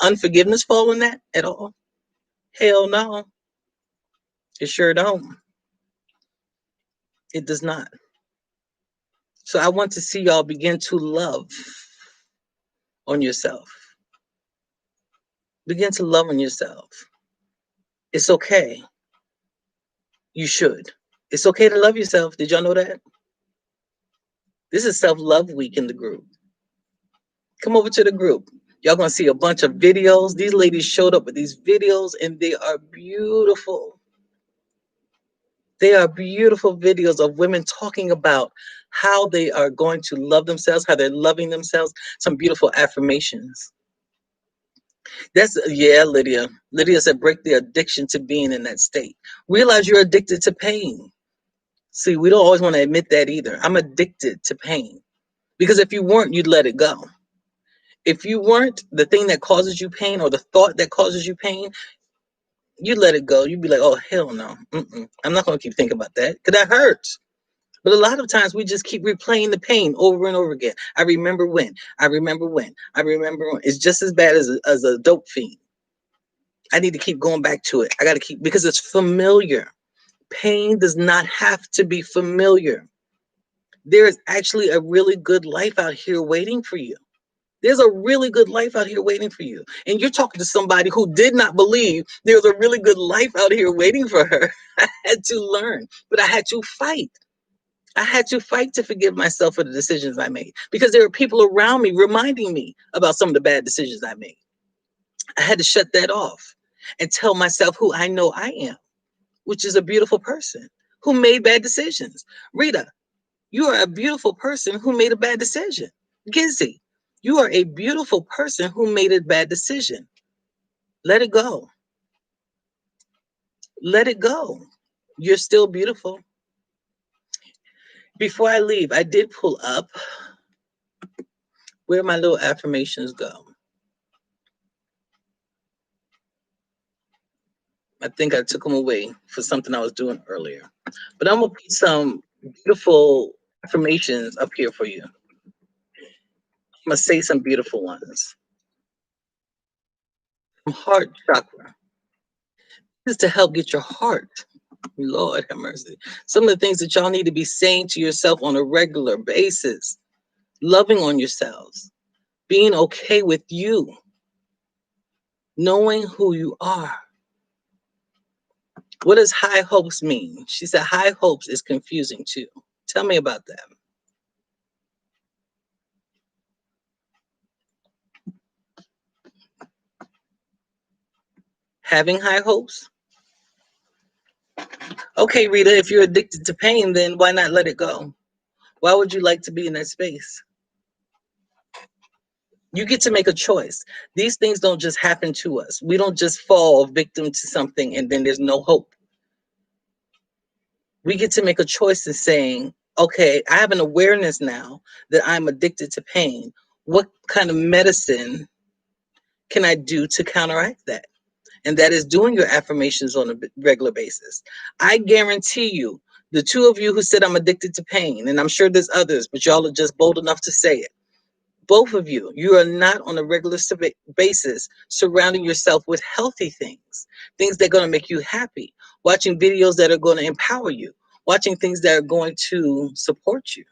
unforgiveness fall in that at all? Hell no. It sure don't. It does not. So I want to see y'all begin to love on yourself. Begin to love on yourself. It's okay. You should. It's okay to love yourself. Did y'all know that? This is self-love week in the group. Come over to the group. Y'all gonna see a bunch of videos. These ladies showed up with these videos, and they are beautiful. They are beautiful videos of women talking about how they are going to love themselves, how they're loving themselves. Some beautiful affirmations. Lydia. Lydia said, break the addiction to being in that state. Realize you're addicted to pain. See, we don't always want to admit that either. I'm addicted to pain. Because if you weren't, you'd let it go. If you weren't the thing that causes you pain, or the thought that causes you pain, you'd let it go. You'd be like, oh, hell no. I'm not going to keep thinking about that, because that hurts. But a lot of times we just keep replaying the pain over and over again. I remember when. It's just as bad as a dope fiend. I need to keep going back to it. I got to keep, because it's familiar. Pain does not have to be familiar. There is actually a really good life out here waiting for you. There's a really good life out here waiting for you. And you're talking to somebody who did not believe there's a really good life out here waiting for her. I had to learn, but I had to fight. I had to fight to forgive myself for the decisions I made because there were people around me reminding me about some of the bad decisions I made. I had to shut that off and tell myself who I know I am, which is a beautiful person who made bad decisions. Rita, you are a beautiful person who made a bad decision. Gizzy, you are a beautiful person who made a bad decision. Let it go. Let it go. You're still beautiful. Before I leave, I did pull up where my little affirmations go. I think I took them away for something I was doing earlier. But I'm going to put some beautiful affirmations up here for you. I'm going to say some beautiful ones. From heart chakra. This is to help get your heart. Lord have mercy. Some of the things that y'all need to be saying to yourself on a regular basis. Loving on yourselves. Being okay with you. Knowing who you are. What does high hopes mean? She said high hopes is confusing too. Tell me about that. Having high hopes? Okay, Rita, if you're addicted to pain, then why not let it go? Why would you like to be in that space? You get to make a choice. These things don't just happen to us. We don't just fall victim to something and then there's no hope. We get to make a choice in saying, okay, I have an awareness now that I'm addicted to pain. What kind of medicine can I do to counteract that? And that is doing your affirmations on a regular basis. I guarantee you, the two of you who said I'm addicted to pain, and I'm sure there's others, but y'all are just bold enough to say it. Both of you are not on a regular basis surrounding yourself with healthy things that are going to make you happy, watching videos that are going to empower you, watching things that are going to support you.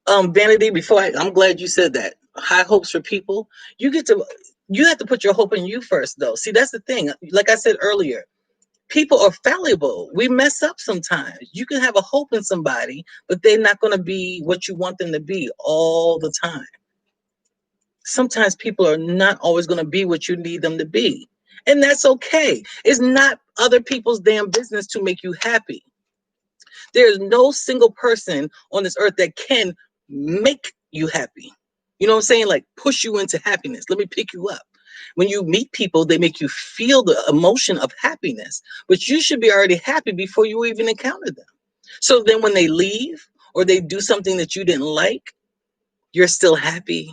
Vanity, I'm glad you said that. High hopes for people. You have to put your hope in you first, though. See, that's the thing. Like I said earlier, people are fallible. We mess up sometimes. You can have a hope in somebody, but they're not going to be what you want them to be all the time. Sometimes people are not always going to be what you need them to be. And that's okay. It's not other people's damn business to make you happy. There's no single person on this earth that can make you happy. You know what I'm saying? Like push you into happiness. Let me pick you up. When you meet people, they make you feel the emotion of happiness, but you should be already happy before you even encounter them. So then when they leave or they do something that you didn't like, you're still happy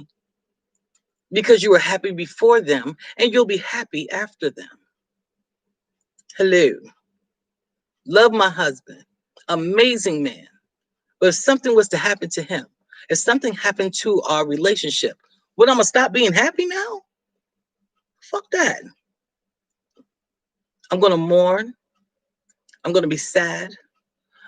because you were happy before them and you'll be happy after them. Hello. Love my husband. Amazing man. But if something was to happen to him, if something happened to our relationship, what, I'm going to stop being happy now? Fuck that. I'm going to mourn. I'm going to be sad.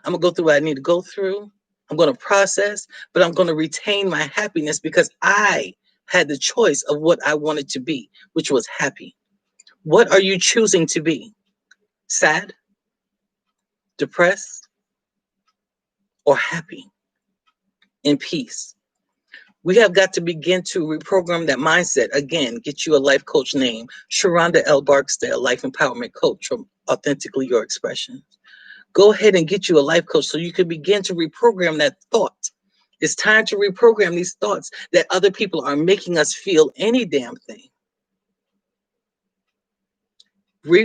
I'm going to go through what I need to go through. I'm going to process, but I'm going to retain my happiness because I had the choice of what I wanted to be, which was happy. What are you choosing to be? Sad, depressed, or happy, in peace? We have got to begin to reprogram that mindset. Again, get you a life coach named Sharonda L. Barksdale, life empowerment coach from Authentically Your Expression. Go ahead and get you a life coach so you can begin to reprogram that thought. It's time to reprogram these thoughts that other people are making us feel any damn thing.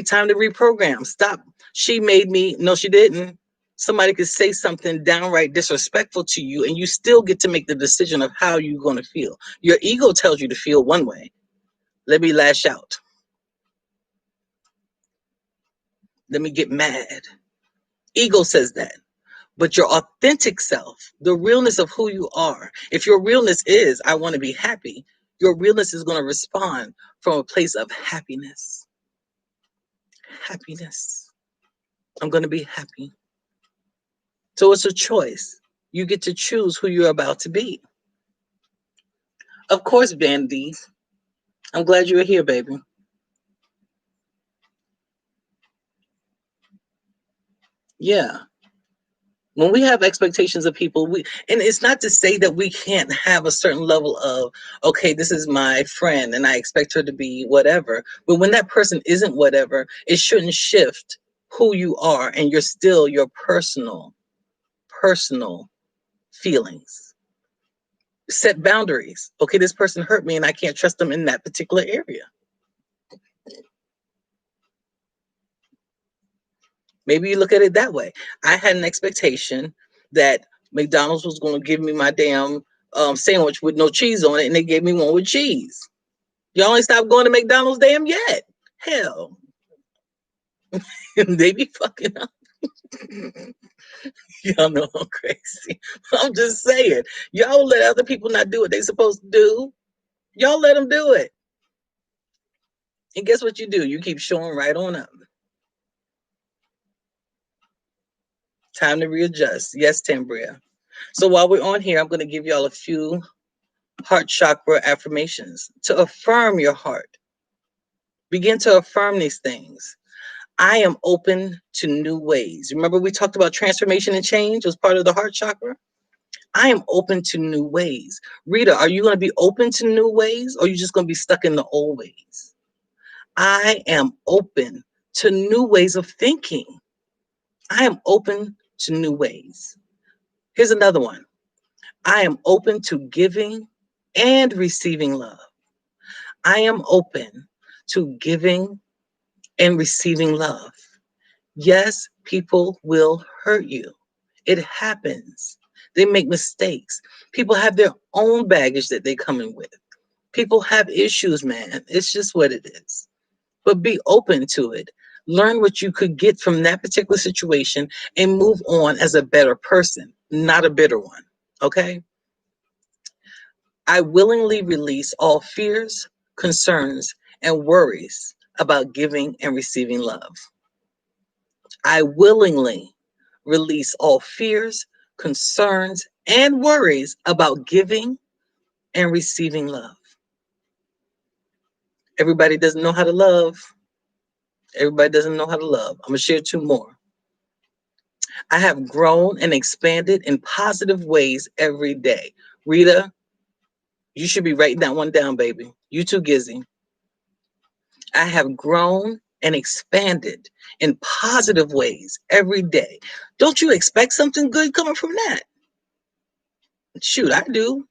Time to reprogram. Stop. She made me. No, she didn't. Somebody could say something downright disrespectful to you, and you still get to make the decision of how you're going to feel. Your ego tells you to feel one way. Let me lash out. Let me get mad. Ego says that. But your authentic self, the realness of who you are, if your realness is, I want to be happy, your realness is going to respond from a place of happiness. Happiness. I'm going to be happy. So it's a choice. You get to choose who you're about to be. Of course, Vandy, I'm glad you're here, baby. Yeah. When we have expectations of people, and it's not to say that we can't have a certain level of, okay, this is my friend and I expect her to be whatever. But when that person isn't whatever, it shouldn't shift who you are, and you're still your personal feelings. Set boundaries. Okay, this person hurt me and I can't trust them in that particular area. Maybe you look at it that way. I had an expectation that McDonald's was going to give me my damn sandwich with no cheese on it, and they gave me one with cheese. Y'all ain't stopped going to McDonald's damn yet. Hell, they be fucking up. Y'all know I'm crazy. I'm just saying. Y'all let other people not do what they supposed to do. Y'all let them do it. And guess what you do? You keep showing right on up. Time to readjust. Yes, Tambria. So while we're on here, I'm going to give y'all a few heart chakra affirmations to affirm your heart. Begin to affirm these things. I am open to new ways. Remember, we talked about transformation and change as part of the heart chakra? I am open to new ways. Rita, are you going to be open to new ways, or are you just going to be stuck in the old ways? I am open to new ways of thinking. I am open to new ways. Here's another one. I am open to giving and receiving love. I am open to giving and receiving love. Yes, people will hurt you. It happens. They make mistakes. People have their own baggage that they come in with. People have issues, man. It's just what it is. But be open to it. Learn what you could get from that particular situation and move on as a better person, not a bitter one. Okay? I willingly release all fears, concerns, and worries about giving and receiving love. I willingly release all fears, concerns, and worries about giving and receiving love. Everybody doesn't know how to love. Everybody doesn't know how to love. I'm going to share two more. I have grown and expanded in positive ways every day. Rita, you should be writing that one down, baby. You too, Gizzy. I have grown and expanded in positive ways every day. Don't you expect something good coming from that? Shoot, I do.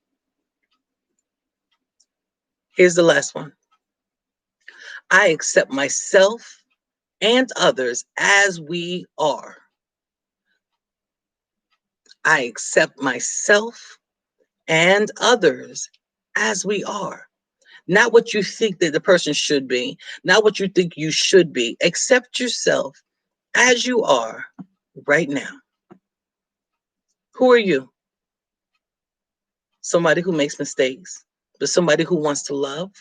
Here's the last one. I accept myself and others as we are. I accept myself and others as we are. Not what you think that the person should be, not what you think you should be. Accept yourself as you are right now. Who are you? Somebody who makes mistakes, but somebody who wants to love.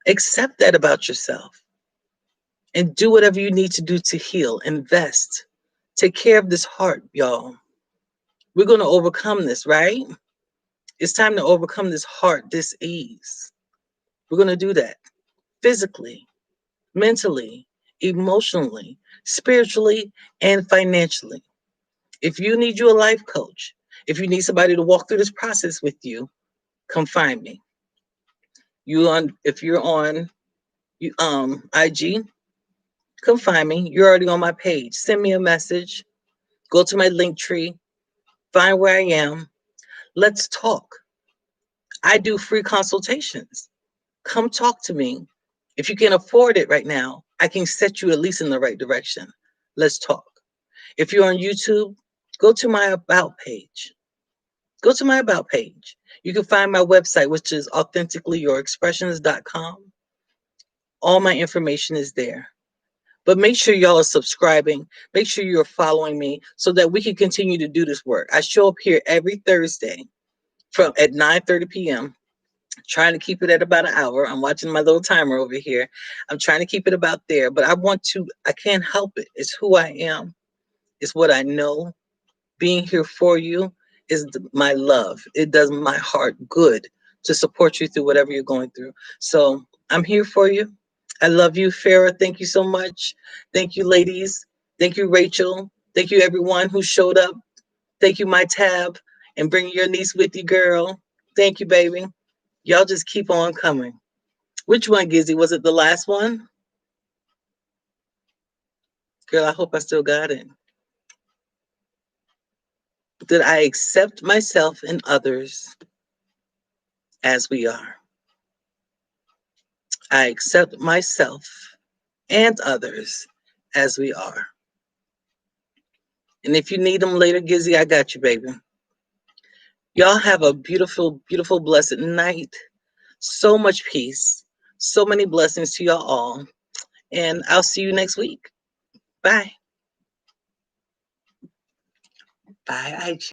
Accept that about yourself and do whatever you need to do to heal, invest, take care of this heart, y'all. We're going to overcome this, right? It's time to overcome this heart dis-ease. We're going to do that physically, mentally, emotionally, spiritually, and financially. If you need you a life coach, if you need somebody to walk through this process with you, come find me. If you're on IG, come find me. You're already on my page. Send me a message. Go to my link tree. Find where I am. Let's talk. I do free consultations. Come talk to me. If you can afford it right now, I can set you at least in the right direction. Let's talk. If you're on YouTube, go to my About page. Go to my About page. You can find my website, which is authenticallyyourexpressions.com. All my information is there. But make sure y'all are subscribing. Make sure you're following me so that we can continue to do this work. I show up here every Thursday at 9:30 p.m. Trying to keep it at about an hour. I'm watching my little timer over here. I'm trying to keep it about there, but I can't help it. It's who I am. It's what I know. Being here for you is my love. It does my heart good to support you through whatever you're going through. So I'm here for you. I love you, Farah. Thank you so much. Thank you, ladies. Thank you, Rachel. Thank you, everyone who showed up. Thank you, my tab, and bring your niece with you, girl. Thank you, baby. Y'all just keep on coming. Which one, Gizzy? Was it the last one? Girl, I hope I still got it. Did I accept myself and others as we are? I accept myself and others as we are. And if you need them later, Gizzy, I got you, baby. Y'all have a beautiful, beautiful, blessed night. So much peace. So many blessings to y'all all. And I'll see you next week. Bye. Bye, IG.